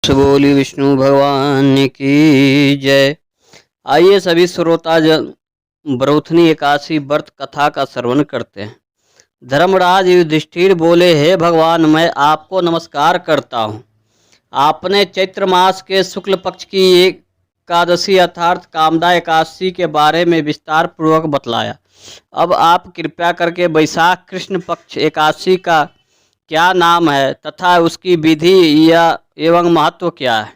बोली विष्णु भगवान की जय। आइए सभी श्रोता जन बरौथनी एकादशी व्रत कथा का श्रवण करते हैं। धर्मराज युधिष्ठिर बोले, हे भगवान, मैं आपको नमस्कार करता हूँ। आपने चैत्र मास के शुक्ल पक्ष की एकादशी अर्थात कामदा एकादशी के बारे में विस्तार पूर्वक बतलाया। अब आप कृपया करके वैशाख कृष्ण पक्ष एकादशी का क्या नाम है तथा उसकी विधि या एवं महत्व क्या है।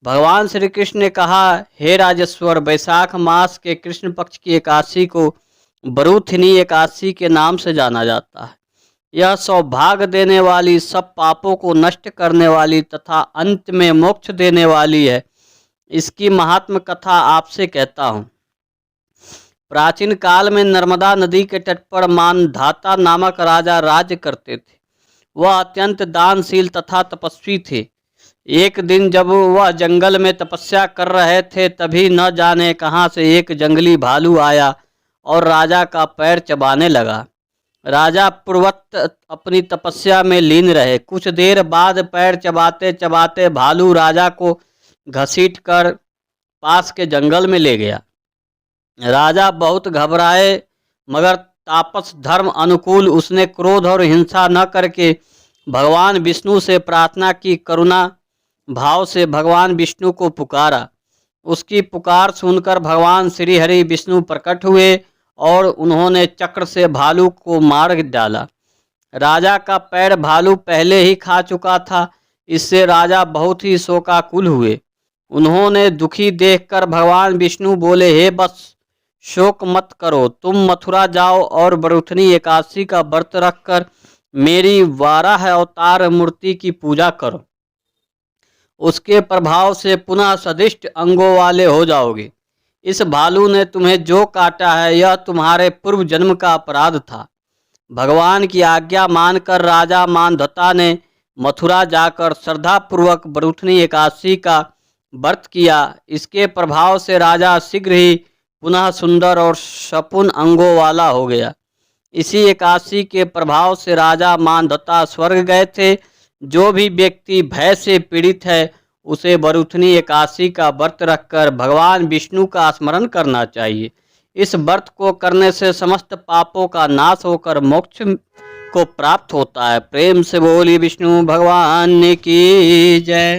भगवान श्री कृष्ण ने कहा, हे राजेश्वर, वैशाख मास के कृष्ण पक्ष की एकादशी को बरूथिनी एकादशी के नाम से जाना जाता है। यह सौभाग्य देने वाली, सब पापों को नष्ट करने वाली तथा अंत में मोक्ष देने वाली है। इसकी महात्म कथा आपसे कहता हूँ। प्राचीन काल में नर्मदा नदी के तट पर मानधाता नामक राजा राज्य करते थे। वह अत्यंत दानशील तथा तपस्वी थे। एक दिन जब वह जंगल में तपस्या कर रहे थे, तभी न जाने कहां से एक जंगली भालू आया और राजा का पैर चबाने लगा। राजा पूर्ववत अपनी तपस्या में लीन रहे। कुछ देर बाद पैर चबाते चबाते भालू राजा को घसीट कर पास के जंगल में ले गया। राजा बहुत घबराए, मगर तापस धर्म अनुकूल उसने क्रोध और हिंसा न करके भगवान विष्णु से प्रार्थना की। करुणा भाव से भगवान विष्णु को पुकारा। उसकी पुकार सुनकर भगवान श्री हरि विष्णु प्रकट हुए और उन्होंने चक्र से भालू को मार डाला। राजा का पैर भालू पहले ही खा चुका था। इससे राजा बहुत ही शोकाकुल हुए। उन्होंने दुखी देखकर भगवान विष्णु बोले, हे बस, शोक मत करो। तुम मथुरा जाओ और बरूथनी एकादशी का व्रत रखकर मेरी वाराह अवतार मूर्ति की पूजा करो। उसके प्रभाव से पुनः सदिष्ट अंगों वाले हो जाओगे। इस भालू ने तुम्हें जो काटा है, यह तुम्हारे पूर्व जन्म का अपराध था। भगवान की आज्ञा मानकर राजा मानधता ने मथुरा जाकर श्रद्धापूर्वक बरूथनी एकादशी का व्रत किया। इसके प्रभाव से राजा शीघ्र ही पुनः सुंदर और सपुन अंगों वाला हो गया। इसी एकादशी के प्रभाव से राजा मानधता स्वर्ग गए थे। जो भी व्यक्ति भय से पीड़ित है, उसे बरूथनी एकादशी का व्रत रखकर भगवान विष्णु का स्मरण करना चाहिए। इस व्रत को करने से समस्त पापों का नाश होकर मोक्ष को प्राप्त होता है। प्रेम से बोली विष्णु भगवान की जय।